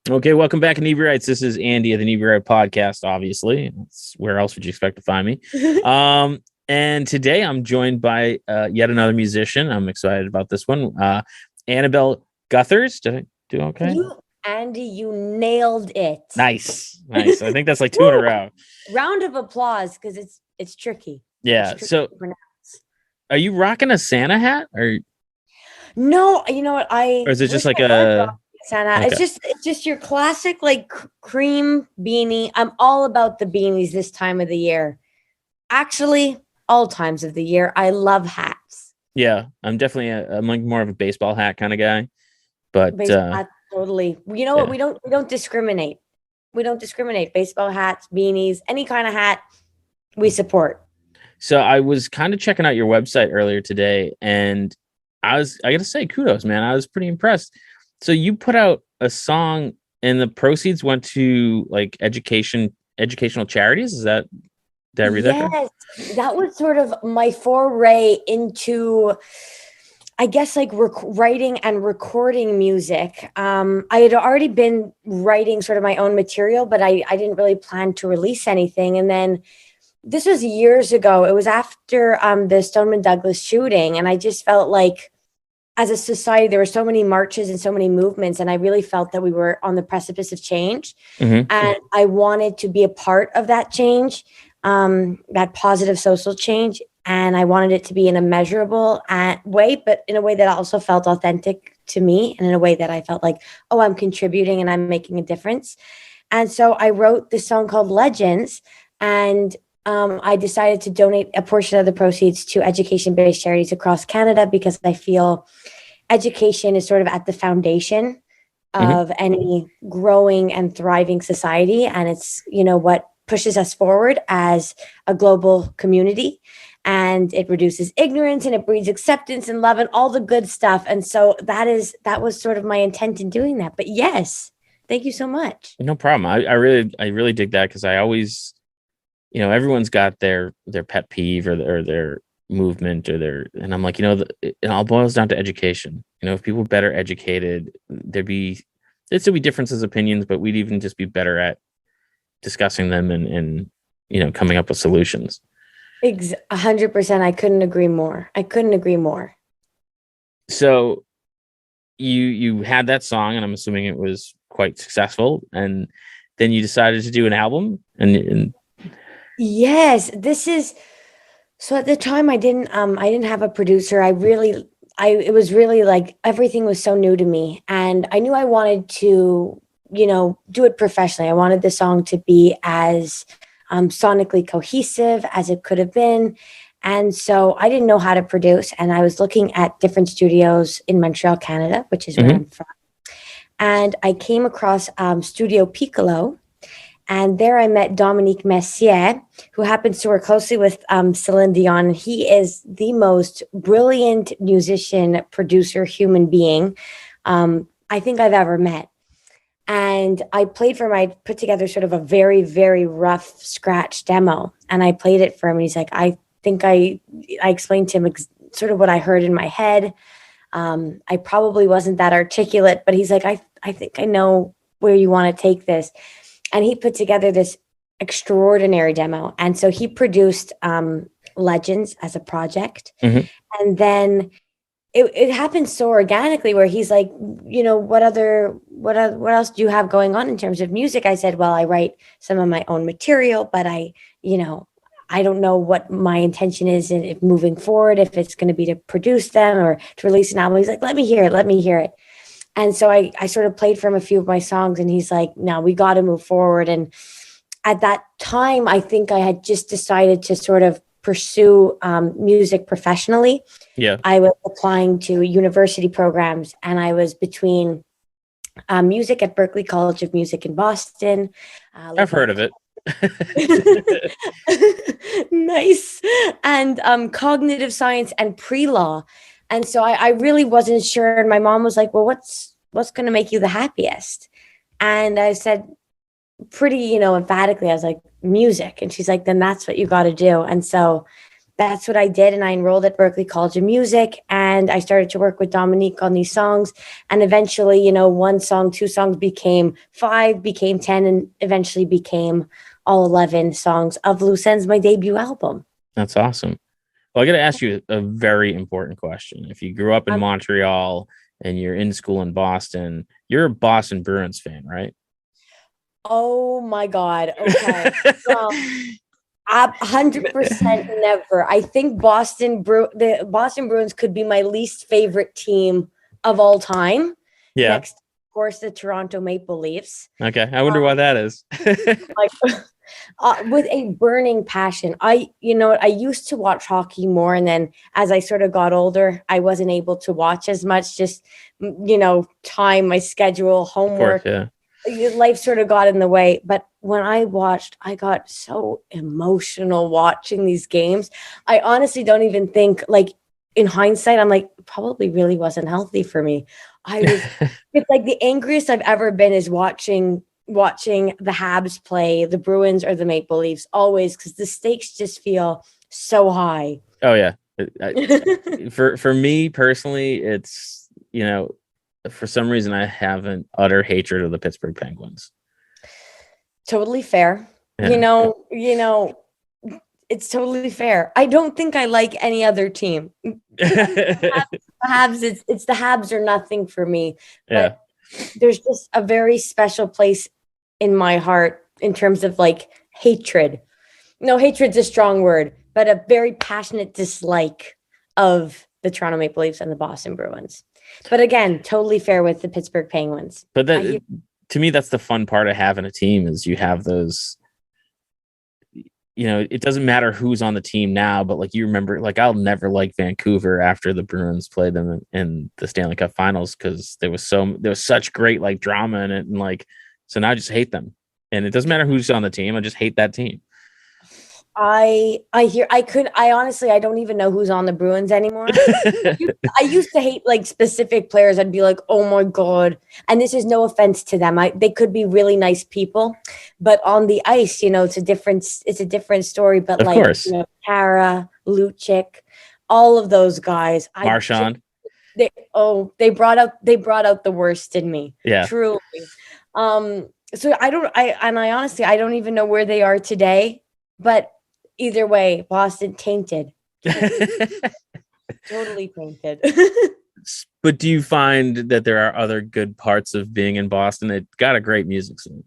Okay, welcome back, Inebri-arts. This is Andy of the Inebri-art podcast. Obviously, where else would you expect to find me? And today I'm joined by yet another musician. I'm excited about this one. Annabel Gutherz. Did I do okay? Andy, you nailed it. Nice. I think that's like two in a row. Round of applause because it's tricky. Yeah. It's tricky so, to pronounce. Are you rocking a Santa hat, or No, you know what? or is it just like I was a? rocking Santa. Okay. It's just your classic like cream beanie. I'm all about the beanies this time of the year. Actually, all times of the year. I love hats. Yeah, I'm definitely I'm like more of a baseball hat kind of guy. But Baseball hats, totally. You know what? We don't discriminate. We don't discriminate. Baseball hats, beanies, any kind of hat, we support. So I was kind of checking out your website earlier today, and I gotta say, kudos, man. I was pretty impressed. So you put out a song, and the proceeds went to like educational charities. Did I read that correct? Yes, that was sort of my foray into, I guess, like writing and recording music. I had already been writing sort of my own material, but I didn't really plan to release anything. And then this was years ago. It was after the Stoneman Douglas shooting, and I just felt like, as a society, there were so many marches and so many movements, and I really felt that we were on the precipice of change. Mm-hmm. And I wanted to be a part of that change, that positive social change. And I wanted it to be in a measurable way, but in a way that also felt authentic to me, and in a way that I felt like, oh, I'm contributing and I'm making a difference. And so I wrote this song called Legends, and I decided to donate a portion of the proceeds to education-based charities across Canada, because I feel education is sort of at the foundation of any growing and thriving society. And it's, what pushes us forward as a global community. And it reduces ignorance, and it breeds acceptance and love and all the good stuff. And so that was sort of my intent in doing that. But yes, thank you so much. No problem. I really dig that, because I always, everyone's got their pet peeve or their movement and I'm like, it all boils down to education. If people were better educated, there'd still be differences of opinions, but we'd even just be better at discussing them and coming up with solutions. 100%. I couldn't agree more. So you had that song, and I'm assuming it was quite successful, and then you decided to do an album and Yes, so at the time I didn't have a producer. It was really like everything was so new to me, and I knew I wanted to, do it professionally. I wanted the song to be as sonically cohesive as it could have been. And so I didn't know how to produce, and I was looking at different studios in Montreal, Canada, which is where I'm from. And I came across Studio Piccolo. And there I met Dominique Messier, who happens to work closely with Celine Dion. He is the most brilliant musician, producer, human being I think I've ever met. And I put together sort of a very, very rough scratch demo. And I played it for him. And he's like, I explained to him sort of what I heard in my head. I probably wasn't that articulate, but he's like, I think I know where you want to take this. And he put together this extraordinary demo. And so he produced Legends as a project. And then it happened so organically, where he's like, what else do you have going on in terms of music? I said, well, I write some of my own material, but I don't know what my intention is if moving forward, if it's going to be to produce them or to release an album. He's like, let me hear it. And so I sort of played for him a few of my songs, and he's like, no, we got to move forward. And at that time, I think I had just decided to sort of pursue music professionally. Yeah. I was applying to university programs, and I was between music at Berklee College of Music in Boston. I've heard of it. Nice. And cognitive science and pre-law. And so I really wasn't sure. And my mom was like, well, what's going to make you the happiest? And I said pretty, emphatically, I was like, music. And she's like, then that's what you got to do. And so that's what I did. And I enrolled at Berklee College of Music, and I started to work with Dominique on these songs. And eventually, one song, two songs became five, became 10, and eventually became all 11 songs of Loose Ends, my debut album. That's awesome. Well, I got to ask you a very important question. If you grew up in Montreal and you're in school in Boston, you're a Boston Bruins fan, right? Oh my God. Okay. Well, 100% never. I think the Boston Bruins could be my least favorite team of all time. Yeah. Next, of course, the Toronto Maple Leafs. Okay. I wonder why that is. Like, with a burning passion. I used to watch hockey more, and then as I sort of got older, I wasn't able to watch as much. Just time, my schedule, homework. Of course, yeah. Life sort of got in the way. But when I watched, I got so emotional watching these games. I honestly don't even think, like, in hindsight, I'm like, probably really wasn't healthy for me. It's like the angriest I've ever been is watching the Habs play the Bruins or the Maple Leafs, always, because the stakes just feel so high. Oh yeah. For me personally, it's, for some reason I have an utter hatred of the Pittsburgh Penguins. Totally fair. Yeah. It's totally fair. I don't think I like any other team. The Habs, it's the Habs or nothing for me. But there's just a very special place in my heart in terms of, like, hatred. No, hatred's a strong word, but a very passionate dislike of the Toronto Maple Leafs and the Boston Bruins. But again, totally fair with the Pittsburgh Penguins. But to me, that's the fun part of having a team, is you have those, it doesn't matter who's on the team now, but like, you remember, like, I'll never like Vancouver after the Bruins played them in the Stanley Cup Finals, because there was such great, like, drama in it, and like, so now I just hate them, and it doesn't matter who's on the team. I just hate that team. I honestly, I don't even know who's on the Bruins anymore. I used to hate, like, specific players. I'd be like, oh my God. And this is no offense to them. They could be really nice people, but on the ice, it's a different story. But, of like, course, Kara, Lucic, all of those guys, Marchand. They brought out the worst in me. Yeah. Truly. So I honestly, I don't even know where they are today, but either way, Boston tainted. Totally tainted. But do you find that there are other good parts of being in Boston? It got a great music scene.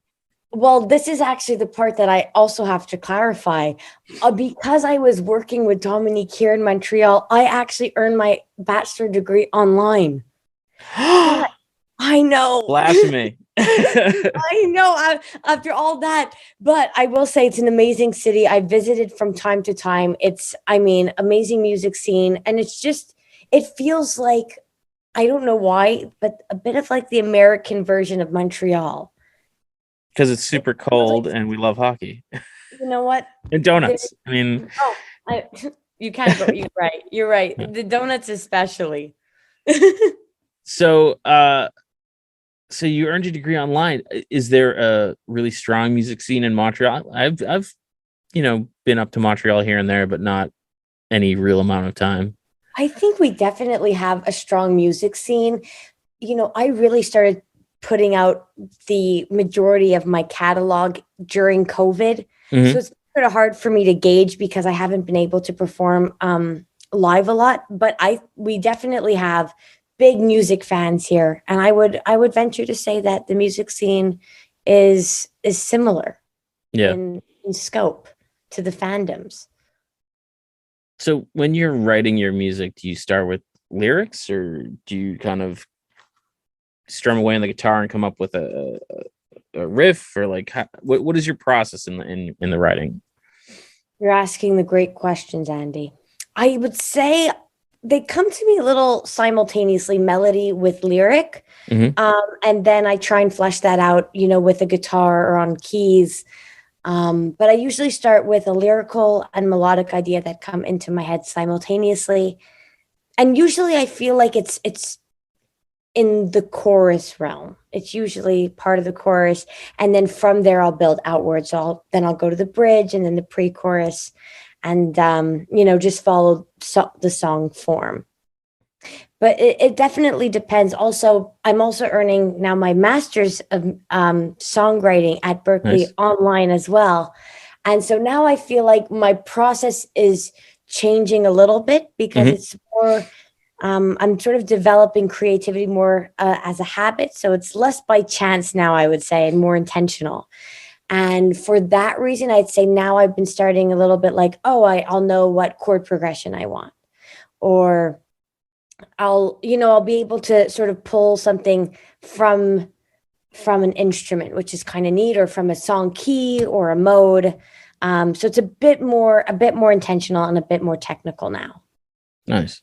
Well, this is actually the part that I also have to clarify. Because I was working with Dominique here in Montreal, I actually earned my bachelor degree online. I know. Blasphemy. I know, after all that, but I will say it's an amazing city. I visited from time to time. It's, amazing music scene. And it feels like, I don't know why, but a bit of like the American version of Montreal. Because it's super cold and we love hockey. You know what? And donuts. You can't go. You're right. The donuts especially. So you earned your degree online. Is there a really strong music scene in Montreal? I've been up to Montreal here and there, but not any real amount of time. I think we definitely have a strong music scene. I really started putting out the majority of my catalog during COVID. Mm-hmm. So it's sort of hard for me to gauge because I haven't been able to perform live a lot, but we definitely have big music fans here, and I would venture to say that the music scene is similar in scope to the fandoms. So when you're writing your music, do you start with lyrics, or do you kind of strum away on the guitar and come up with a riff, or like what is your process in the writing? You're asking the great questions, Andy. I would say they come to me a little simultaneously, melody with lyric. Mm-hmm. And then I try and flesh that out, with a guitar or on keys. But I usually start with a lyrical and melodic idea that come into my head simultaneously. And usually I feel like it's in the chorus realm. It's usually part of the chorus. And then from there, I'll build outwards. I'll go to the bridge and then the pre-chorus. and just follow the song form. But it definitely depends. Also, I'm also earning now my master's of songwriting at Berkeley Nice. online as well. And so now I feel like my process is changing a little bit because Hmm. it's more, I'm sort of developing creativity more as a habit. So it's less by chance now, I would say, and more intentional. And for that reason, I'd say now I've been starting a little bit like, oh, I'll know what chord progression I want, or I'll be able to sort of pull something from an instrument, which is kind of neat, or from a song key or a mode. So it's a bit more intentional and a bit more technical now. Nice.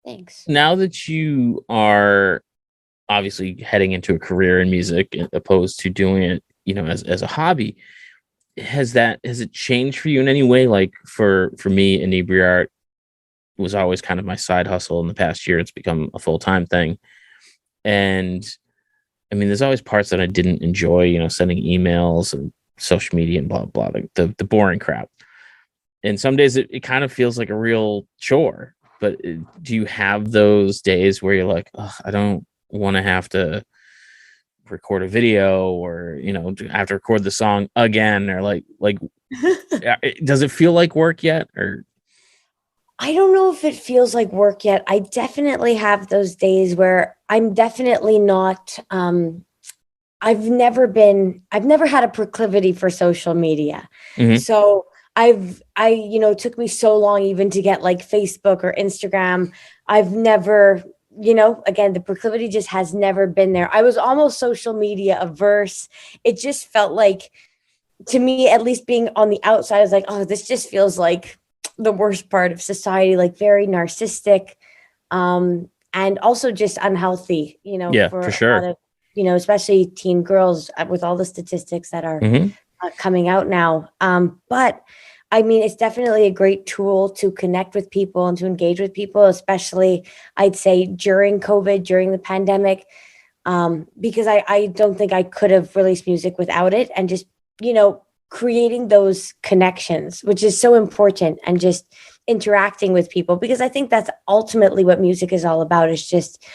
Thanks. Now that you are obviously heading into a career in music opposed to doing it, as a hobby, has it changed for you in any way? Like for me, Inebri-art was always kind of my side hustle. In the past year, it's become a full-time thing. And I mean, there's always parts that I didn't enjoy, sending emails and social media and blah blah, the boring crap. And some days it kind of feels like a real chore. But do you have those days where you're like, oh, I don't want to have to record a video, or have to record the song again, or like does it feel like work yet? Or I don't know if it feels like work yet. I definitely have those days where I'm definitely not. I've never had a proclivity for social media. Mhm. So it took me so long even to get like Facebook or Instagram. I've never, again, the proclivity just has never been there. I was almost social media averse. It just felt like, to me, at least being on the outside, I was like, oh, this just feels like the worst part of society, like very narcissistic, and also just unhealthy, Yeah, for for a lot sure. of, especially teen girls, with all the statistics that are Hmm. coming out now. But I mean, it's definitely a great tool to connect with people and to engage with people, especially I'd say during COVID, during the pandemic, because I don't think I could have released music without it. And just, you know, creating those connections, which is so important, and just interacting with people, because I think that's ultimately what music is all about, is just,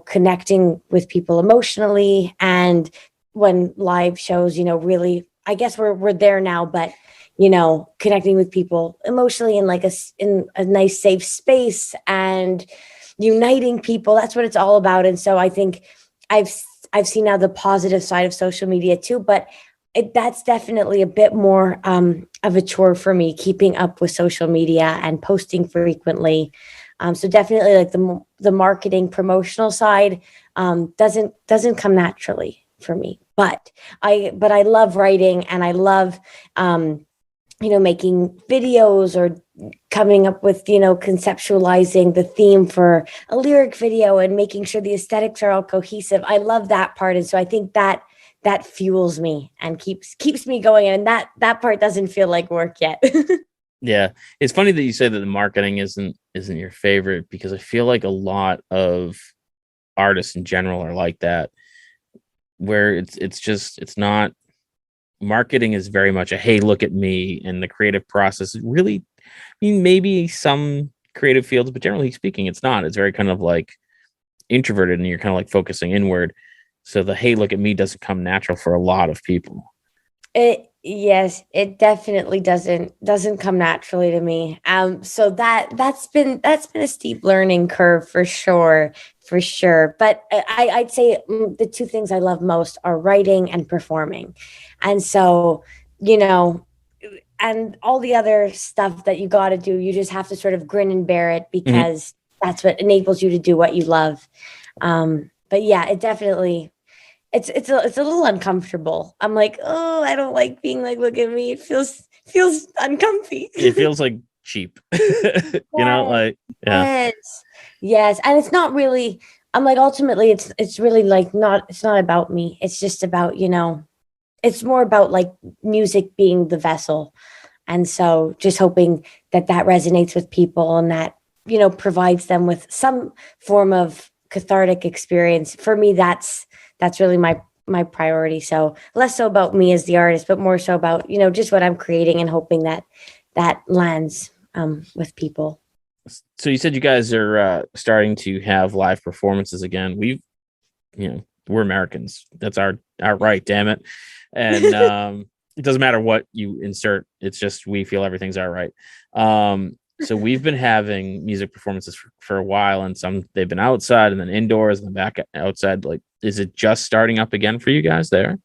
connecting with people emotionally. And when live shows, really, I guess we're there now, but connecting with people emotionally in like in a nice safe space, and uniting people, that's what it's all about. And so I think I've I've seen now the positive side of social media too, but that's definitely a bit more of a chore for me, keeping up with social media and posting frequently. So definitely, like the marketing promotional side doesn't come naturally for me. But I love writing, and I love making videos, or coming up with, conceptualizing the theme for a lyric video, and making sure the aesthetics are all cohesive. I love that part. And so I think that fuels me and keeps me going. And that part doesn't feel like work yet. Yeah, it's funny that you say that the marketing isn't your favorite, because I feel like a lot of artists in general are like that, where it's not. Marketing is very much a, hey, look at me, and the creative process is really, I mean, maybe some creative fields, but generally speaking, it's not. It's very kind of like introverted, and you're kind of like focusing inward. So the, hey, look at me, doesn't come natural for a lot of people. Yes, it definitely doesn't come naturally to me. So that's been a steep learning curve for sure, for sure. But I'd say the two things I love most are writing and performing. And so, you know, and all the other stuff that you got to do, you just have to sort of grin and bear it, Mhm. because that's what enables you to do what you love. But yeah, it definitely, it's a little uncomfortable. I'm like, oh, I don't like being like, look at me. It feels uncomfy. It feels like cheap, Yes, like, yeah. yes, yes. And it's not really. I'm like, ultimately, it's really like not. It's not about me. It's just about, It's more about like music being the vessel, and so just hoping that resonates with people, and that provides them with some form of cathartic experience. For me, that's really my priority. So less so about me as the artist, but more so about just what I'm creating, and hoping that lands with people. So you said you guys are starting to have live performances again. We're Americans. That's our right, damn it. And it doesn't matter what you insert. It's just we feel everything's our right. So we've been having music performances for a while, and some they've been outside and then indoors and then back outside. Like, is it just starting up again for you guys there?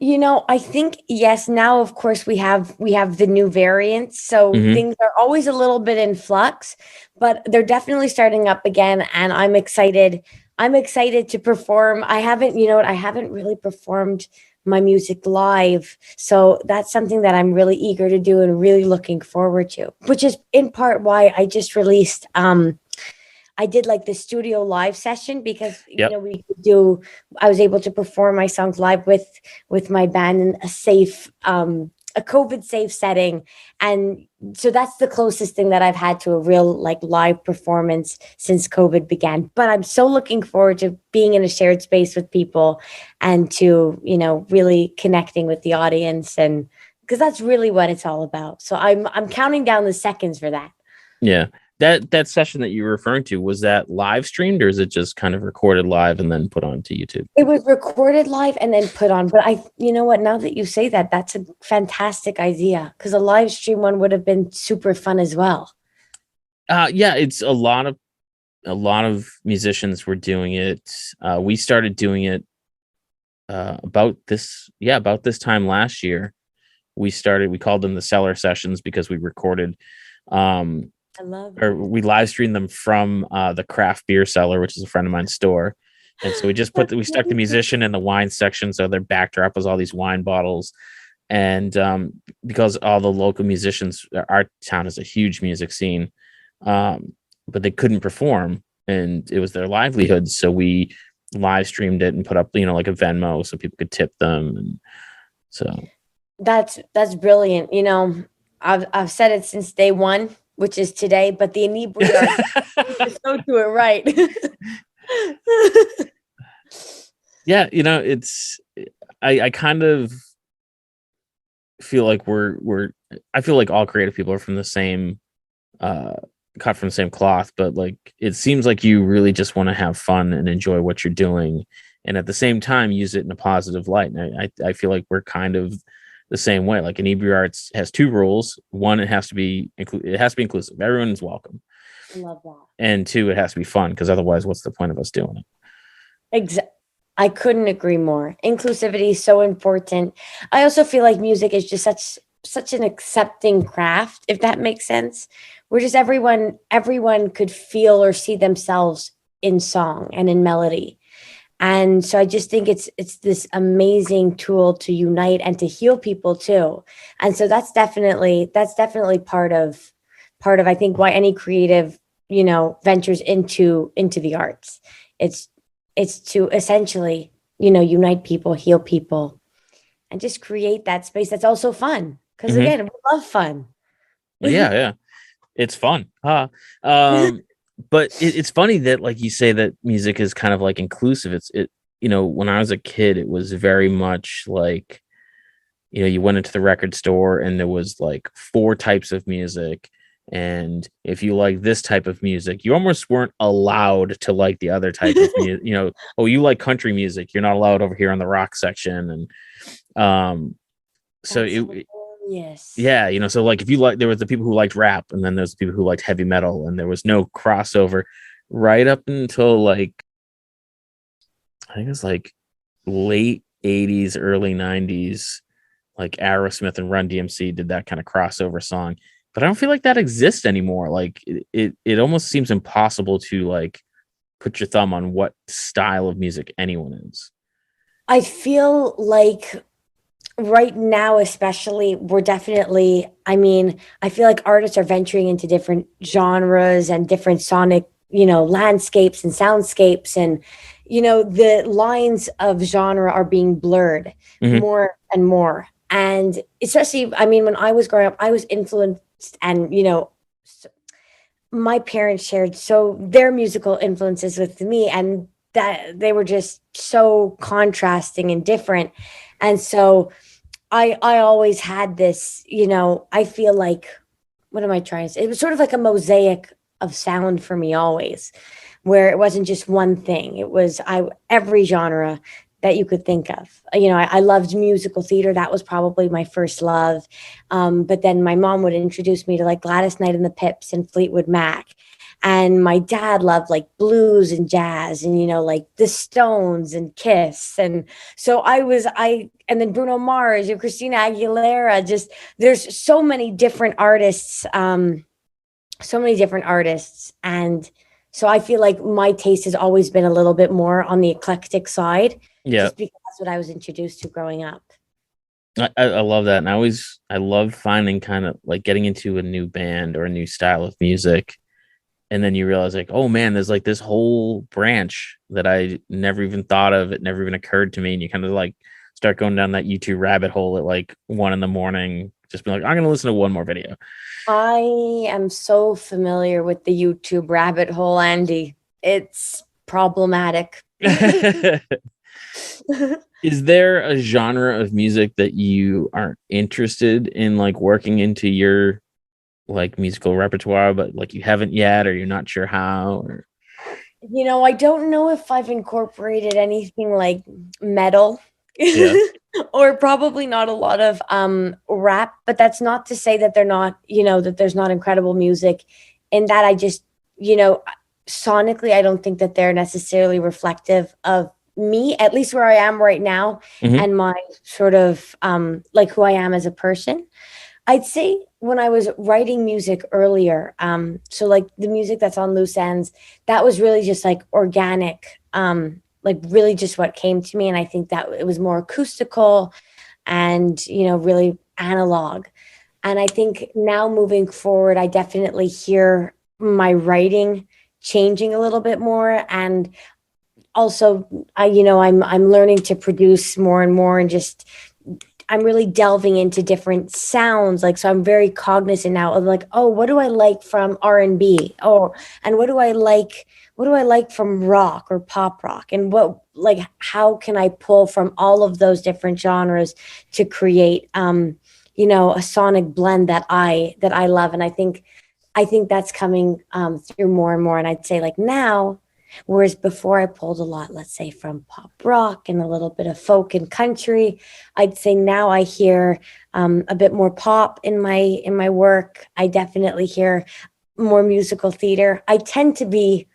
I think yes. Now, of course, we have the new variants, so Mm-hmm. things are always a little bit in flux, but they're definitely starting up again, and I'm excited. I'm excited to perform. I haven't, I haven't really performed my music live, so that's something that I'm really eager to do and really looking forward to. Which is in part why I just released. I did like the studio live session because Yep. we could do. I was able to perform my songs live with my band in a safe, a COVID safe setting, and so that's the closest thing that I've had to a real like live performance since COVID began. But I'm so looking forward to being in a shared space with people, and to really connecting with the audience, and because that's really what it's all about. So I'm counting down the seconds for that. Yeah. That session that you were referring to, was that live streamed, or is it just kind of recorded live and then put onto YouTube? It was recorded live and then put on. But you know what? Now that you say that, that's a fantastic idea because a live stream one would have been super fun as well. Yeah, it's a lot of musicians were doing it. We started doing it about this time last year. We called them the cellar sessions because we recorded I love or it. we live streamed them from the craft beer cellar, which is a friend of mine's store. And so That's we stuck the amazing. musician in the wine section, so their backdrop was all these wine bottles. And because all the local musicians, our town has a huge music scene, but they couldn't perform, and it was their livelihood. So we live streamed it and put up, like a Venmo, so people could tip them. And so, That's brilliant. I've said it since day one, which is today, but the Inebri-art just don't do it right. yeah, it's I kind of feel like I feel like all creative people are from the same cut from the same cloth, but like it seems like you really just want to have fun and enjoy what you're doing, and at the same time use it in a positive light. And I feel like we're kind of the same way. Like Inebri-Arts has two rules: one, it has to be inclusive, everyone is welcome, I love that. and two, it has to be fun, because otherwise what's the point of us doing it? I couldn't agree more. Inclusivity is so important. I also feel like music is just such an accepting craft, if that makes sense. Where just everyone could feel or see themselves in song and in melody. And so I just think it's this amazing tool to unite and to heal people too. And so that's definitely part of I think why any creative, ventures into the arts. It's it's to essentially, unite people, heal people, and just create that space that's also fun. Because Hmm. again, we love fun. Yeah, yeah, it's fun. But it's funny that, like, you say that music is kind of like inclusive. When I was a kid, it was very much like, you went into the record store and there was like four types of music. And if you like this type of music, you almost weren't allowed to like the other type of music. Oh, you like country music, you're not allowed over here on the rock section. And so That's it hilarious. yeah, so like if you like, there was the people who liked rap, and then there's people who liked heavy metal, and there was no crossover right up until like, I think it was like late 80s, early 90s. Like Aerosmith and Run DMC did that kind of crossover song, but I don't feel like that exists anymore. Like it almost seems impossible to like put your thumb on what style of music anyone is. I feel like right now, especially, we're definitely, I feel like artists are venturing into different genres and different sonic, landscapes and soundscapes. And, the lines of genre are being blurred Hmm. more and more. And especially, when I was growing up, I was influenced and, my parents shared so their musical influences with me, and that they were just so contrasting and different. And so I always had this, I feel like, what am I trying to say? It was sort of like a mosaic of sound for me always, where it wasn't just one thing. It was every genre that you could think of. I loved musical theater. That was probably my first love. But then my mom would introduce me to like Gladys Knight and the Pips and Fleetwood Mac. And my dad loved like blues and jazz and, like the Stones and Kiss. And so and then Bruno Mars, Christina Aguilera, just there's so many different artists, so many different artists. And so I feel like my taste has always been a little bit more on the eclectic side, Yeah. just because that's what I was introduced to growing up. I love that. And I love finding kind of like getting into a new band or a new style of music. And then you realize like, oh man, there's like this whole branch that I never even thought of. It never even occurred to me. And you kind of like start going down that YouTube rabbit hole at like 1 a.m, just be like, I'm going to listen to one more video. I am so familiar with the YouTube rabbit hole, Andy. It's problematic. Is there a genre of music that you aren't interested in like working into your like musical repertoire, but like you haven't yet, or you're not sure how? Or... I don't know if I've incorporated anything like metal. Yeah. Or probably not a lot of rap, but that's not to say that they're not, that there's not incredible music in that. I just, sonically, I don't think that they're necessarily reflective of me, at least where I am right now, Mm-hmm. and my sort of like who I am as a person. I'd say when I was writing music earlier, so like the music that's on Loose Ends, that was really just like organic, like really just what came to me. And I think that it was more acoustical and, really analog. And I think now moving forward, I definitely hear my writing changing a little bit more. And also, I'm learning to produce more and more, and just I'm really delving into different sounds. Like, so I'm very cognizant now of like, oh, what do I like from R&B? Oh, and what do I like from rock or pop rock? And how can I pull from all of those different genres to create, a sonic blend that I love. And I think that's coming through more and more. And I'd say like now, whereas before I pulled a lot, let's say from pop rock and a little bit of folk and country, I'd say now I hear a bit more pop in my work. I definitely hear more musical theater. I tend to be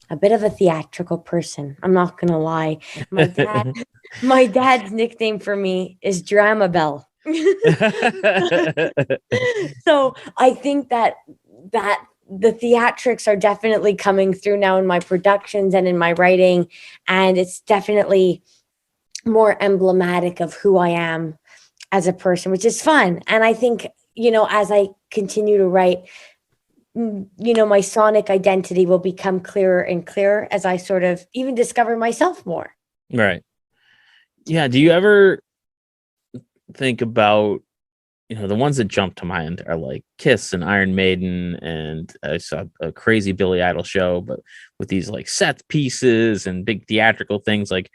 a bit of a theatrical person. I'm not gonna lie. My dad's nickname for me is Drama Bell. So I think that the theatrics are definitely coming through now in my productions and in my writing, and it's definitely more emblematic of who I am as a person, which is fun. And I think, as I continue to write, my sonic identity will become clearer and clearer as I sort of even discover myself more. Right. Yeah. Do you ever think about, the ones that jump to mind are like Kiss and Iron Maiden, and I saw a crazy Billy Idol show, but with these like set pieces and big theatrical things. Like,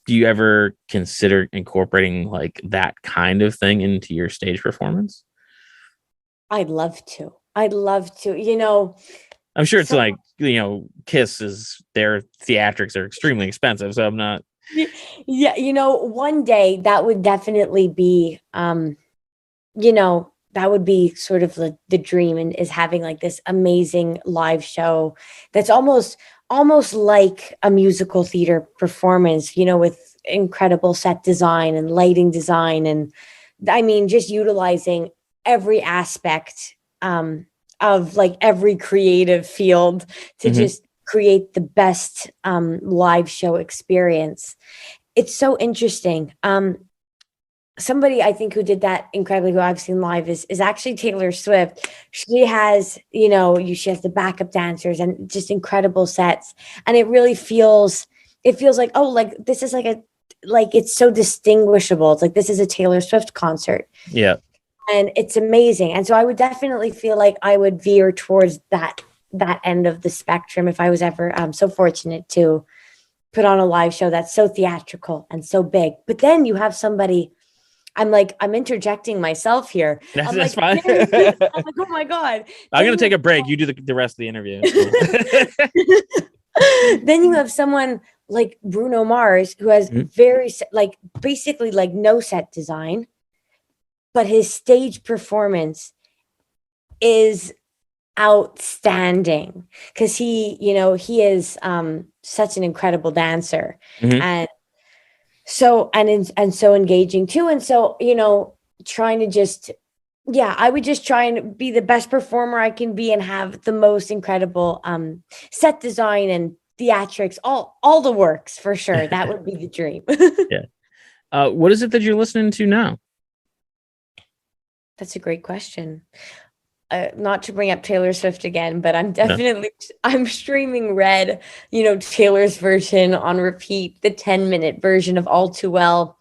do you ever consider incorporating like that kind of thing into your stage performance? I'd love to. I'm sure it's like, Kiss is their theatrics are extremely expensive, so I'm not. Yeah, one day that would definitely be that would be sort of the dream, and is having like this amazing live show that's almost like a musical theater performance, with incredible set design and lighting design, and I mean just utilizing every aspect of like every creative field to Mhm. just create the best live show experience. It's so interesting. Somebody I think who did that incredibly, who I've seen live, is actually Taylor Swift. She has, she has the backup dancers and just incredible sets. And it feels like, oh, like this is like it's so distinguishable. It's like this is a Taylor Swift concert. Yeah. And it's amazing. And so I would definitely feel like I would veer towards that end of the spectrum if I was ever so fortunate to put on a live show that's so theatrical and so big. But then you have somebody I'm interjecting myself here. I'm That's like, fine. I'm like, oh my God. I'm going to take a break. You do the rest of the interview. Then you have someone like Bruno Mars, who has basically like no set design, but his stage performance is outstanding because he is such an incredible dancer, Mhm. and so engaging too, and so trying to just I would just try and be the best performer I can be and have the most incredible set design and theatrics, all the works for sure. That would be the dream. Yeah. What is it that you're listening to now? That's a great question. Not to bring up Taylor Swift again, but I'm No. I'm streaming Red, Taylor's version on repeat, the 10-minute version of All Too Well.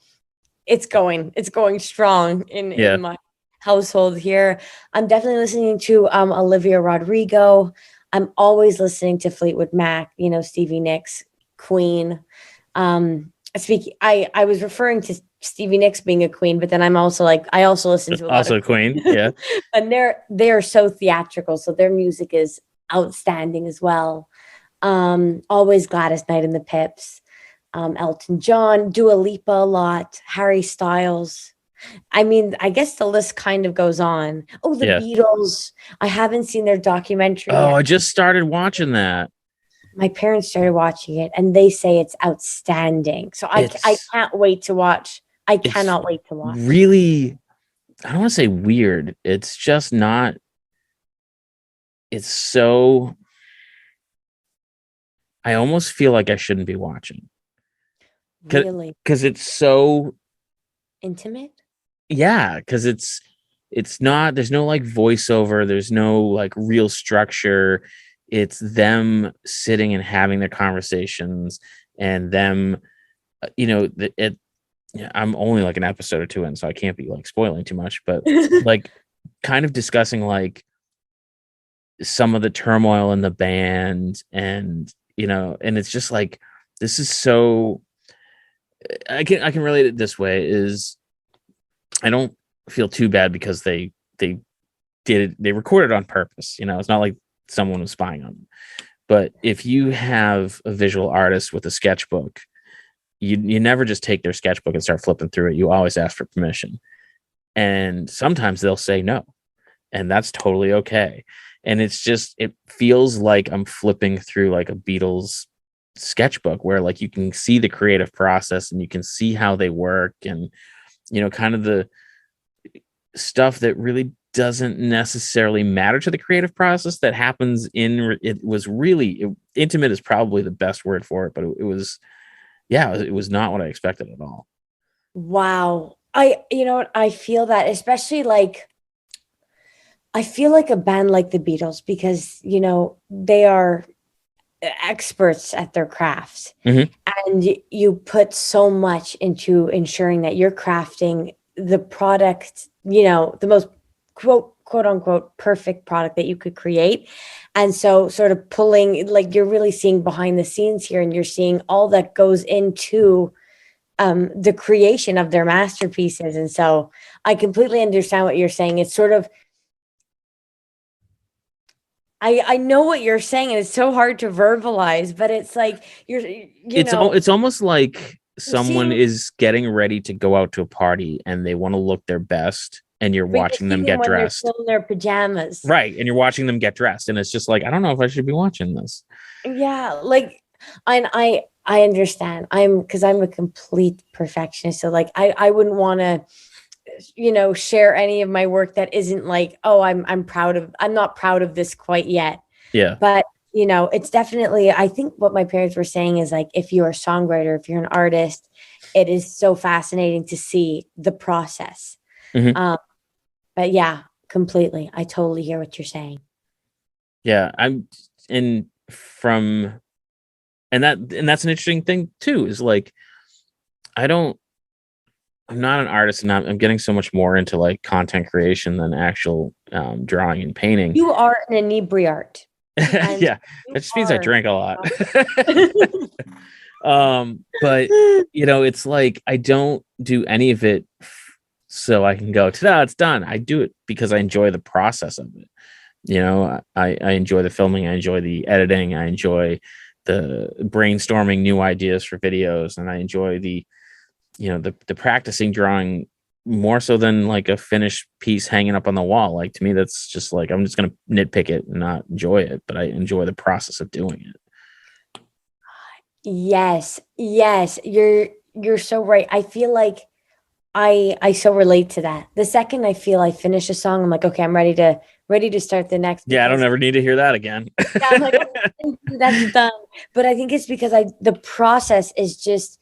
It's going strong in my household here. I'm definitely listening to Olivia Rodrigo. I'm always listening to Fleetwood Mac, Stevie Nicks, Queen. I was referring to Stevie Nicks being a queen, but then I also listen to a lot of Queen. Yeah. and they're so theatrical, so their music is outstanding as well. Always Gladys Knight and the Pips, Elton John, Dua Lipa a lot, Harry Styles. I mean, I guess the list kind of goes on. Oh, the Beatles. I haven't seen their documentary yet. I just started watching that. My parents started watching it, and they say it's outstanding. So I can't wait to watch. I cannot wait to watch. Really, I don't want to say weird. It's just not. It's so. I almost feel like I shouldn't be watching. Really? Because it's so intimate? Yeah, because it's not, there's no like voiceover, there's no like real structure. It's them sitting and having their conversations, and them, I'm only like an episode or two in, so I can't be like spoiling too much, but like kind of discussing like some of the turmoil in the band, and and it's just like, this is so, I can relate it this way, is I don't feel too bad because they recorded on purpose. It's not like someone was spying on them. But if you have a visual artist with a sketchbook, you never just take their sketchbook and start flipping through it. You always ask for permission. And sometimes they'll say no. And that's totally okay. And it's just, it feels like I'm flipping through like a Beatles sketchbook, where like you can see the creative process and you can see how they work, and kind of the stuff that really doesn't necessarily matter to the creative process that happens it was really intimate is probably the best word for it, but it was not what I expected at all. Wow. I feel that, especially like, I feel like a band like the Beatles, because they are experts at their craft, mm-hmm. and you put so much into ensuring that you're crafting the product, the most quote unquote perfect product that you could create. And so sort of pulling, like, you're really seeing behind the scenes here, and you're seeing all that goes into the creation of their masterpieces. And so I completely understand what you're saying. It's sort of, I know what you're saying, and it's so hard to verbalize, but it's like it's almost like someone is getting ready to go out to a party and they want to look their best, and you're watching them get dressed. They're still in their pajamas, right? And you're watching them get dressed, and it's just like, I don't know if I should be watching this. Yeah, like, and I understand. Because I'm a complete perfectionist, so like I wouldn't want to share any of my work that isn't like, oh, I'm not proud of this quite yet. Yeah. But it's definitely, I think what my parents were saying is, like, if you're a songwriter, if you're an artist, it is so fascinating to see the process. Mm-hmm. But yeah, completely, I totally hear what you're saying. Yeah, that's an interesting thing too, is like, I'm not an artist, and I'm getting so much more into like content creation than actual drawing and painting. You are an Inebri-art. Yeah, that just means I drink a lot. But it's like, I don't do any of it so I can go, ta-da, it's done. I do it because I enjoy the process of it. I enjoy the filming, I enjoy the editing, I enjoy the brainstorming new ideas for videos, and I enjoy the practicing drawing more so than like a finished piece hanging up on the wall. Like, to me, that's just like, I'm just gonna nitpick it and not enjoy it, but I enjoy the process of doing it. Yes, yes, you're so right. I feel like I so relate to that. The second I feel I finish a song, I'm like, okay, I'm ready to start the next Yeah, I don't because ever need to hear that again. yeah, I'm like, "Oh, thank you, that's done." But I think it's because the process is just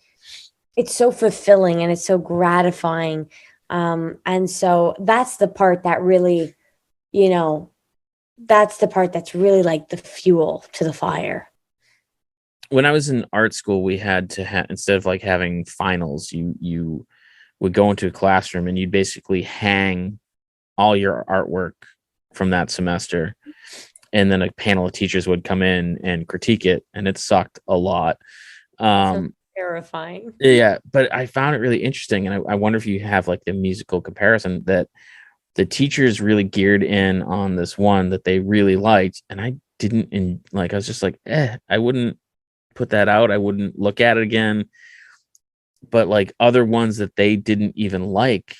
it's so fulfilling and it's so gratifying. And so that's the part that really, you know, that's the part that's really like the fuel to the fire. When I was in art school, we had to instead of like having finals, you would go into a classroom and you'd basically hang all your artwork from that semester, and then a panel of teachers would come in and critique it, and it sucked a lot. So um terrifying. yeah, but I found it really interesting, and I wonder if you have like the musical comparison, that the teachers really geared in on this one that they really liked, and I didn't, I was just like, I wouldn't put that out, I wouldn't look at it again. But like other ones that they didn't even like,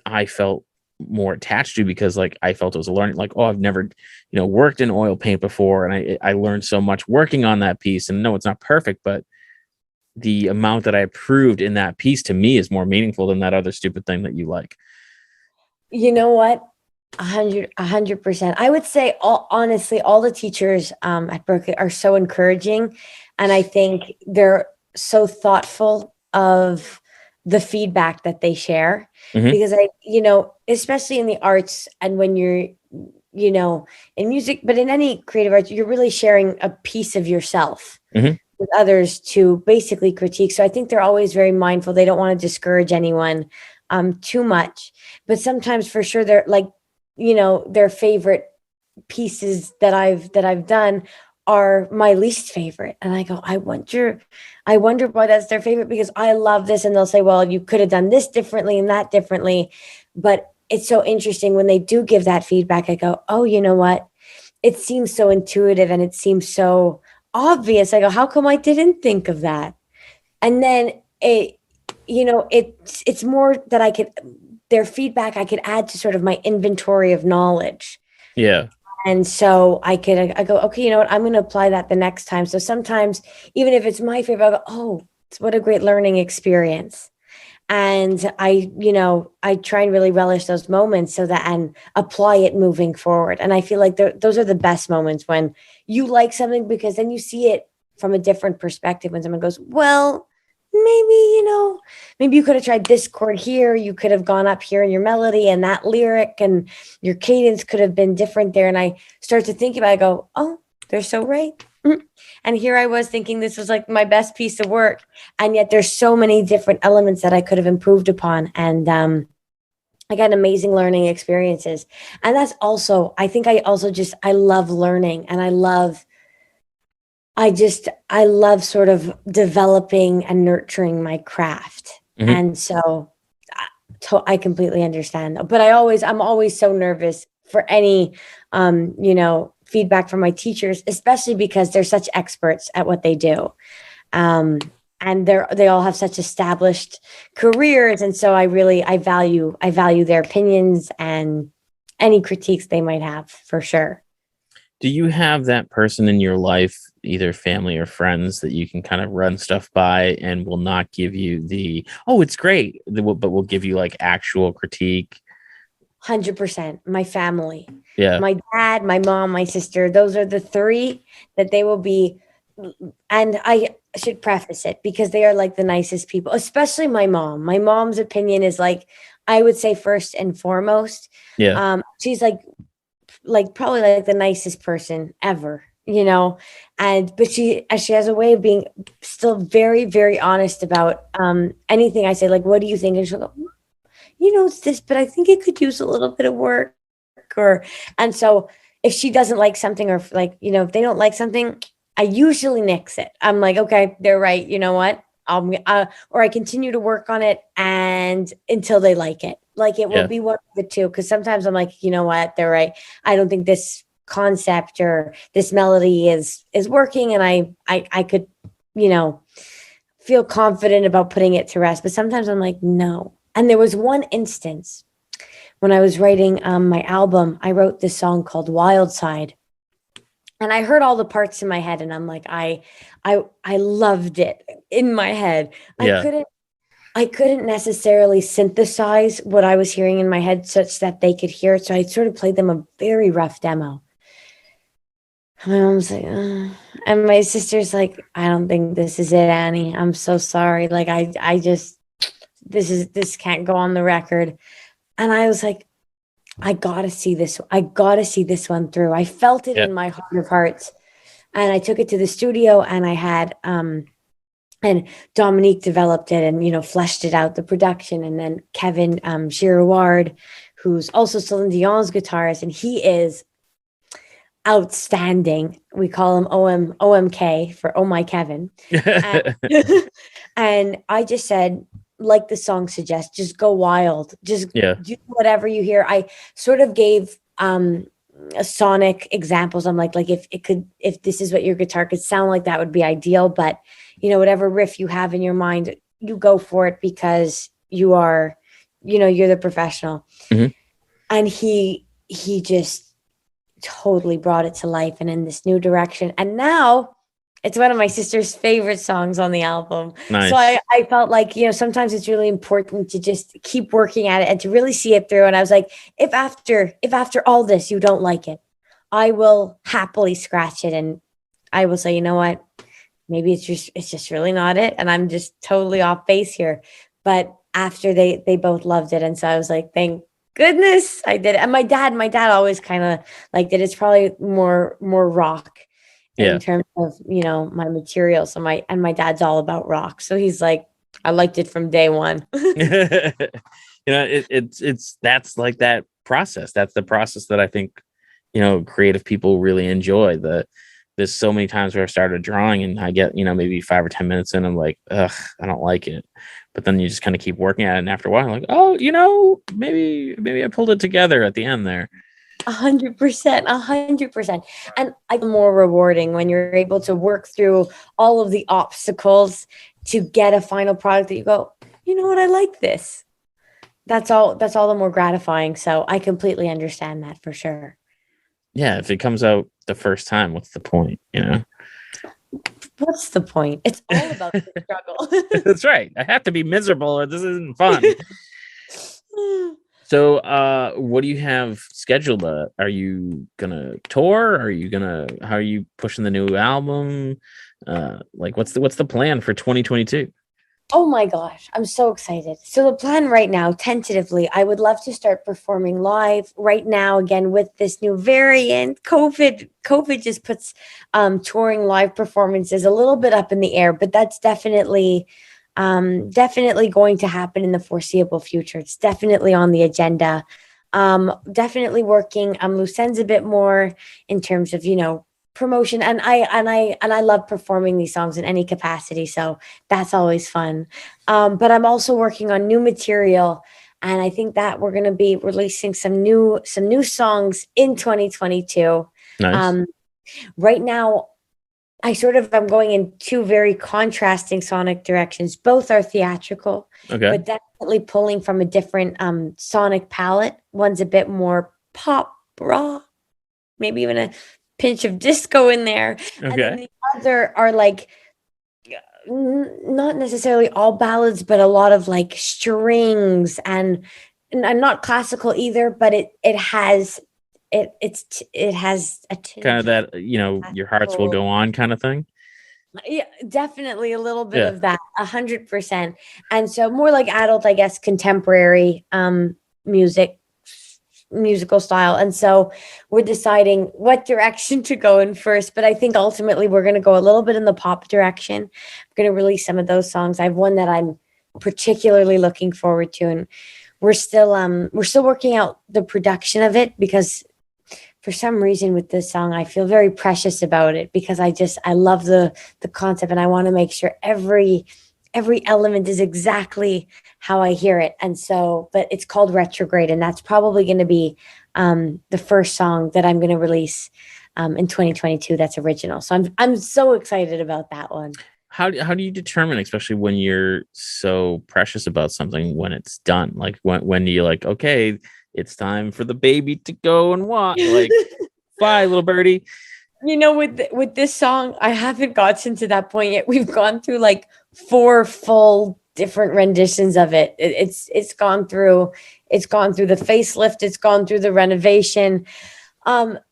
I felt more attached to, because like I felt it was a learning, like, oh, I've never, worked in oil paint before, and I learned so much working on that piece. And no, it's not perfect, but the amount that I approved in that piece to me is more meaningful than that other stupid thing that you like. You know what? 100%. I would say honestly, all the teachers at Berkeley are so encouraging. And I think they're so thoughtful of the feedback that they share Hmm. because especially in the arts and when you're, in music, but in any creative arts, you're really sharing a piece of yourself Hmm. with others to basically critique. So I think they're always very mindful. They don't want to discourage anyone too much, but sometimes for sure they're like, their favorite pieces that I've done are my least favorite. And I go, I wonder why that's their favorite because I love this. And they'll say, well, you could have done this differently and that differently. But it's so interesting when they do give that feedback. I go, oh, you know what? It seems so intuitive and it seems so obvious. I go, how come I didn't think of that? And then it's more that their feedback I could add to sort of my inventory of knowledge. Yeah. And so I go, okay, you know what? I'm going to apply that the next time. So sometimes, even if it's my favorite, I go, oh, what a great learning experience. And I try and really relish those moments and apply it moving forward. And I feel like those are the best moments when you like something because then you see it from a different perspective when someone goes, well, maybe you could have tried this chord here. You could have gone up here in your melody and that lyric and your cadence could have been different there. And I start to think about it, I go, oh, they're so right. And here I was thinking this was like my best piece of work. And yet there's so many different elements that I could have improved upon. And I got amazing learning experiences. And that's also, I think I love learning and I love sort of developing and nurturing my craft. Hmm. And so I completely understand. But I'm always so nervous for any, feedback from my teachers, especially because they're such experts at what they do. Um, and they all have such established careers. And so I value their opinions and any critiques they might have for sure. Do you have that person in your life, either family or friends, that you can kind of run stuff by and will not give you oh, it's great, but will give you like actual critique? 100%. My family, Yeah. my dad, my mom, my sister, those are the three that they will be. And I should preface it because they are like the nicest people, especially my mom. My mom's opinion is like, I would say first and foremost. Yeah. She's like probably like the nicest person ever, but she has a way of being still very, very honest about anything I say, like, what do you think? And she'll go, it's this, but I think it could use a little bit of work and so if she doesn't like something or if they don't like something, I usually nix it. I'm like, okay, they're right. You know what? or I continue to work on it and until they like it. Like it will Yeah. be one of the two. Because sometimes I'm like, you know what, they're right. I don't think this concept or this melody is working, and I could, you know, feel confident about putting it to rest. But sometimes I'm like, no. And there was one instance when I was writing my album. I wrote this song called Wild Side. And I heard all the parts in my head, and I'm like, I loved it in my head. I Yeah. couldn't I couldn't necessarily synthesize what I was hearing in my head such that they could hear it. So I sort of played them a very rough demo. My mom's like, "Ugh." And my sister's like, I don't think this is it, Annie. I'm so sorry. Like I just this can't go on the record. And I was like, I gotta see this. I gotta see this one through. I felt it Yeah. in my heart of hearts. And I took it to the studio, and I had and Dominique developed it and, you know, fleshed it out, the production. And then Kevin Girouard, who's also Celine Dion's guitarist, and he is outstanding. We call him OMK for Oh My Kevin. And, and I just said, like the song suggests, just go wild. Just Yeah. do whatever you hear. I sort of gave sonic examples. I'm like if this is what your guitar could sound like, that would be ideal. But you know, whatever riff you have in your mind, you go for it, because you are, you know, you're the professional. Mm-hmm. And he just totally brought it to life and in this new direction. And now it's one of my sister's favorite songs on the album. Nice. So I felt like, you know, sometimes it's really important to just keep working at it and to really see it through. And I was like, if after all this you don't like it, I will happily scratch it, and I will say, you know what, maybe it's just really not it, and I'm just totally off base here. But after they both loved it, and so I was like, thank goodness I did it. And my dad always kind of liked it. It's probably more rock in terms of, you know, my material. So my dad's all about rock. So he's like, I liked it from day one. You know, it's that's like that process. That's the process that I think, you know, creative people really enjoy. There's so many times where I started drawing and I get, you know, maybe 5 or 10 minutes in, I'm like, ugh, I don't like it. But then you just kind of keep working at it. And after a while, I'm like, oh, you know, maybe I pulled it together at the end there. 100%. And I feel more rewarding when you're able to work through all of the obstacles to get a final product that you go, you know what, I like this. That's all the more gratifying. So I completely understand that for sure. Yeah, if it comes out the first time, what's the point, you know? What's the point? It's all about the struggle. That's right. I have to be miserable or this isn't fun. So what do you have scheduled? Are you gonna tour? How are you pushing the new album? Like what's the plan for 2022? Oh my gosh, I'm so excited. So the plan right now, tentatively, I would love to start performing live right now again with this new variant. COVID just puts touring live performances a little bit up in the air, but that's definitely going to happen in the foreseeable future. It's definitely on the agenda. Definitely working loose ends a bit more in terms of, you know, promotion, and I love performing these songs in any capacity, so that's always fun. But I'm also working on new material, and I think that we're going to be releasing some new songs in 2022. Nice. Right now, I'm going in two very contrasting sonic directions. Both are theatrical, Okay. but definitely pulling from a different sonic palette. One's a bit more pop rock, maybe even a pinch of disco in there. Okay. And then the other are like not necessarily all ballads, but a lot of like strings and not classical either, but it has a tinge Kind of that, you know, your hearts will go on kind of thing. Yeah, definitely a little bit of that, 100%. And so more like adult, I guess, contemporary musical style. And so we're deciding what direction to go in first, but I think ultimately we're going to go a little bit in the pop direction. I'm going to release some of those songs. I have one that I'm particularly looking forward to, and we're still working out the production of it, because for some reason with this song I feel very precious about it, because I love the concept, and I want to make sure every every element is exactly how I hear it. And so, but it's called Retrograde, and that's probably going to be the first song that I'm going to release in 2022 that's original. So I'm so excited about that one. How do you determine, especially when you're so precious about something, when it's done? Like when do you like, okay, it's time for the baby to go and walk, like fly, little birdie. With this song, I haven't gotten to that point yet. We've gone through like 4 full different renditions of it. It's gone through the facelift, it's gone through the renovation.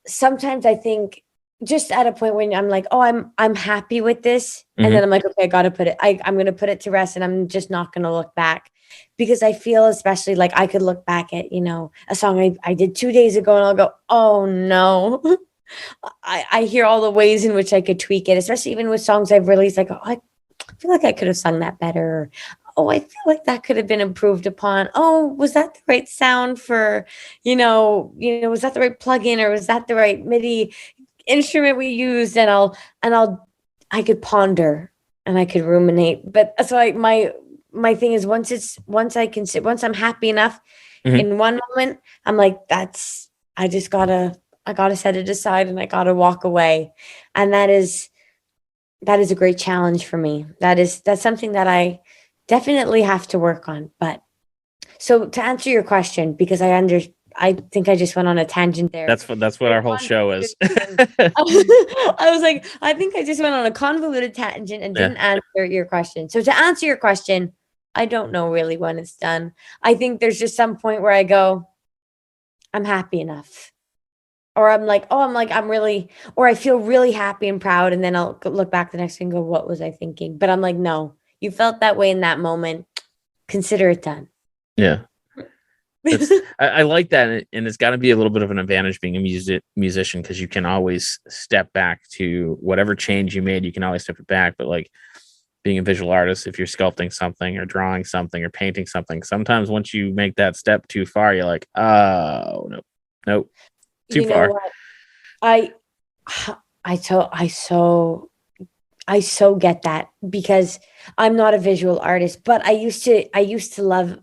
Sometimes I think just at a point when I'm like, oh, I'm happy with this, and then I'm like, okay, I gotta put it. I'm gonna put it to rest, and I'm just not gonna look back, because I feel, especially like I could look back at a song I did 2 days ago, and I'll go, oh no. I hear all the ways in which I could tweak it, especially even with songs I've released. I go, I feel like I could have sung that better. Oh, I feel like that could have been improved upon. Oh, was that the right sound for, was that the right plugin, or was that the right MIDI instrument we used? And I could ponder and I could ruminate. But so my thing is, once I'm happy enough in one moment, I'm like, I gotta set it aside and I gotta walk away. And that is a great challenge for me. That's something that I definitely have to work on. But so to answer your question, because I think I just went on a tangent there. That's what our whole show is. I was like, I think I just went on a convoluted tangent and didn't answer your question. So to answer your question, I don't know really when it's done. I think there's just some point where I go, I'm happy enough. Or I'm really, or I feel really happy and proud. And then I'll look back the next day and go, what was I thinking? But I'm like, no, you felt that way in that moment. Consider it done. Yeah. I like that. And it's got to be a little bit of an advantage being a musician, because you can always step back to whatever change you made. You can always step it back. But like being a visual artist, if you're sculpting something or drawing something or painting something, sometimes once you make that step too far, you're like, oh, nope. Too far. What? I so get that, because I'm not a visual artist, but I used to love,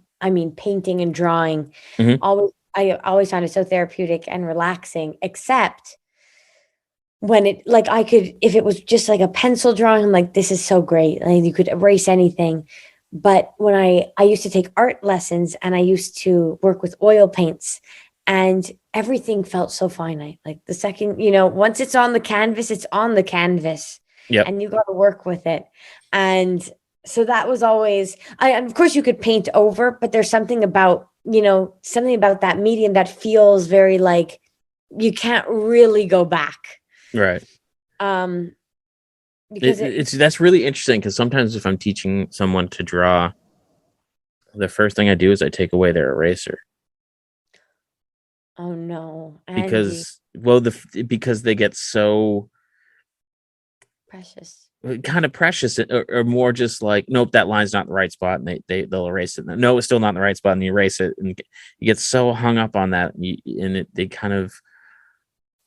painting and drawing. I always found it so therapeutic and relaxing, except when if it was just like a pencil drawing, I'm like, this is so great. Like, you could erase anything. But when I used to take art lessons, and I used to work with oil paints, and everything felt so finite. Like the second, once it's on the canvas, it's on the canvas. Yep. And you got to work with it. And so that was always, of course you could paint over, but there's something about that medium that feels very like you can't really go back. Right. Because that's really interesting, because sometimes if I'm teaching someone to draw, the first thing I do is I take away their eraser. Oh no, Angie. Because they get so precious, kind of precious, or more just like, nope, that line's not in the right spot, and they'll erase it. No, it's still not in the right spot, and you erase it, and you get so hung up on that, they kind of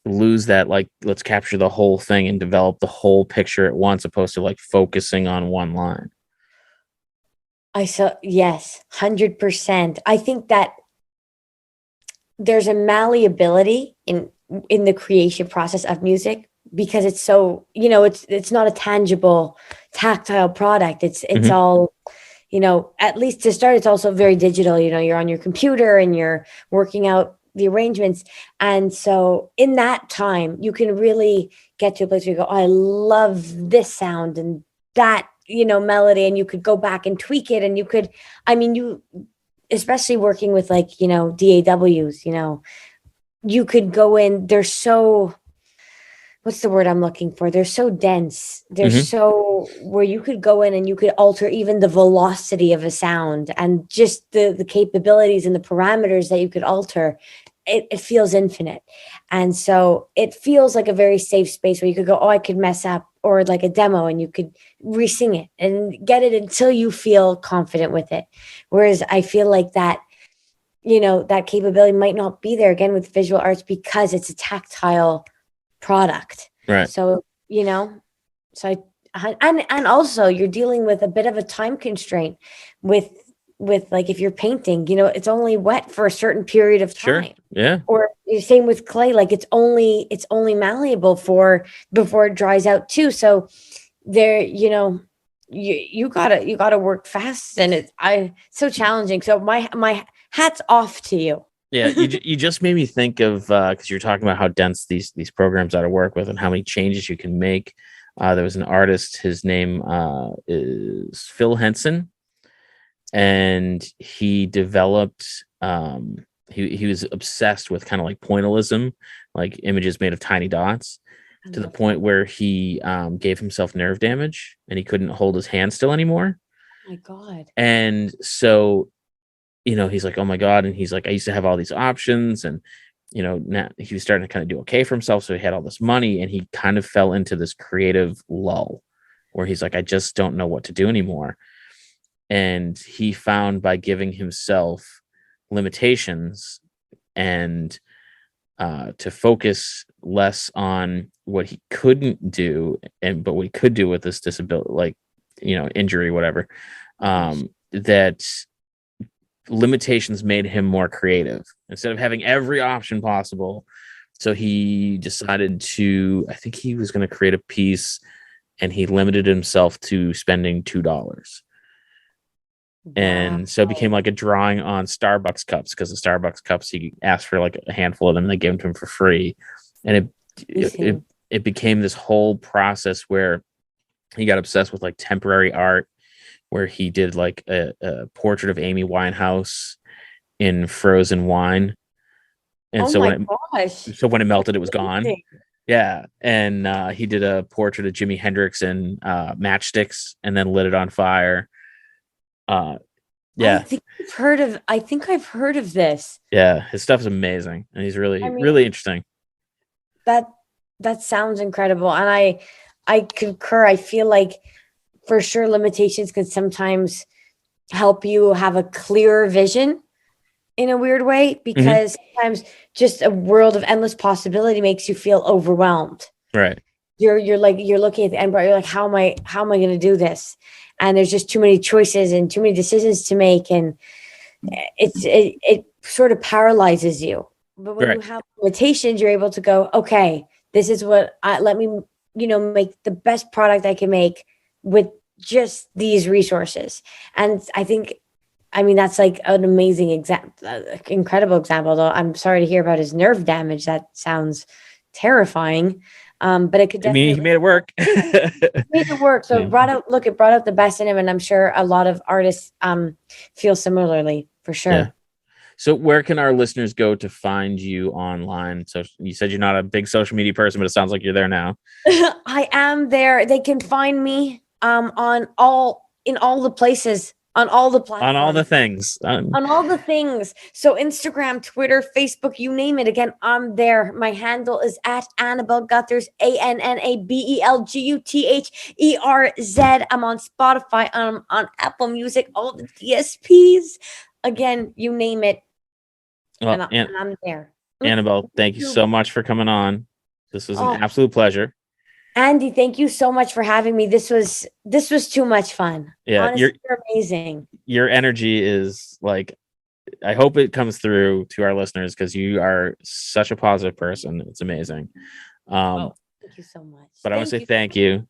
lose that, like, let's capture the whole thing and develop the whole picture at once, opposed to like focusing on one line. Yes, 100%. I think that there's a malleability in the creation process of music, because it's so, it's not a tangible, tactile product. It's all, at least to start, it's also very digital. You're on your computer and you're working out the arrangements. And so in that time, you can really get to a place where you go, oh, I love this sound and that, melody. And you could go back and tweak it. And you could, especially working with like, DAWs, you could go in, they're so, what's the word I'm looking for? They're so dense. They're so, where you could go in and you could alter even the velocity of a sound, and just the capabilities and the parameters that you could alter. It feels infinite. And so it feels like a very safe space where you could go, oh, I could mess up, or like a demo, and you could re-sing it and get it until you feel confident with it. Whereas I feel like that, that capability might not be there again with visual arts, because it's a tactile product. Right. So, so and also you're dealing with a bit of a time constraint with like if you're painting, it's only wet for a certain period of Sure. time. Yeah. Or same with clay, like it's only malleable for before it dries out too. So there, you gotta work fast, and it's so challenging. So my hat's off to you. Yeah, you just made me think of because you're talking about how dense these programs are to work with and how many changes you can make. There was an artist, his name is Phil Henson, and he developed he was obsessed with kind of like pointillism, like images made of tiny dots, to the point where he gave himself nerve damage and he couldn't hold his hand still anymore. Oh my God. And so he's like, oh my God. And he's like, I used to have all these options, and, now he was starting to kind of do okay for himself. So he had all this money, and he kind of fell into this creative lull where he's like, I just don't know what to do anymore. And he found, by giving himself limitations and to focus less on what he couldn't do, but what he could do with this disability, like, injury, whatever, that limitations made him more creative instead of having every option possible. So he decided to, I think he was going to create a piece, and he limited himself to spending $2. And so it became like a drawing on Starbucks cups, because the Starbucks cups, he asked for like a handful of them, and they gave them to him for free. And it became this whole process where he got obsessed with like temporary art, where he did like a portrait of Amy Winehouse in frozen wine. And when it melted, it was gone. Yeah. And he did a portrait of Jimi Hendrix in matchsticks and then lit it on fire. Yeah. I think I've heard of this. Yeah. His stuff is amazing. And he's really, really interesting. That sounds incredible. And I concur. I feel like for sure limitations can sometimes help you have a clearer vision in a weird way, because sometimes just a world of endless possibility makes you feel overwhelmed. Right. You're looking at the end, but you're like, how am I going to do this? And there's just too many choices and too many decisions to make. And it sort of paralyzes you. But when you have limitations, you're able to go, okay, this is what let me, make the best product I can make with just these resources. And I think, that's like an amazing incredible example, though I'm sorry to hear about his nerve damage. That sounds terrifying. But it could definitely, he made it work. Made it work. So it brought out the best in him. And I'm sure a lot of artists feel similarly, for sure. Yeah. So where can our listeners go to find you online? So you said you're not a big social media person, but it sounds like you're there now. I am there. They can find me in all the places, on all the platforms, on all the things, on all the things. So Instagram, Twitter, Facebook, you name it. Again, I'm there. My handle is at Annabel Gutherz, ANNABELGUTHERZ. I'm on Spotify. I'm on Apple Music, all the DSPs. Again, you name it. Well, and I'm there. Annabel, thank you so much for coming on. This was an absolute pleasure. Andy, thank you so much for having me. This was too much fun. Yeah, honestly, you're amazing. Your energy is like, I hope it comes through to our listeners, because you are such a positive person. It's amazing. Thank you so much. But I want to say thank you.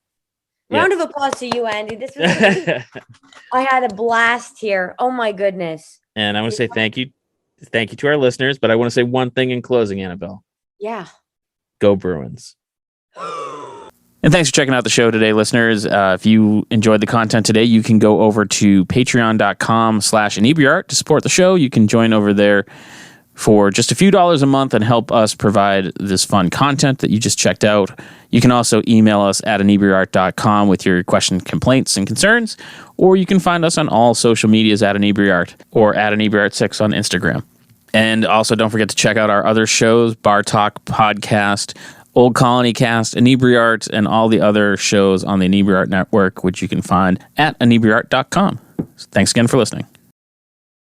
Round of applause to you, Andy. This was amazing. I had a blast here. Oh my goodness. And I want to say thank you to our listeners. But I want to say one thing in closing, Annabel. Yeah. Go Bruins. And thanks for checking out the show today, listeners. If you enjoyed the content today, you can go over to patreon.com/Inebri-art to support the show. You can join over there for just a few dollars a month and help us provide this fun content that you just checked out. You can also email us at Inebri-art.com with your questions, complaints, and concerns, or you can find us on all social medias at Inebri-art or at Inebri-art6 on Instagram. And also don't forget to check out our other shows, Bar Talk Podcast, Old Colony Cast, Inebri-art, and all the other shows on the Inebri-art Network, which you can find at Inebri-art.com. Thanks again for listening.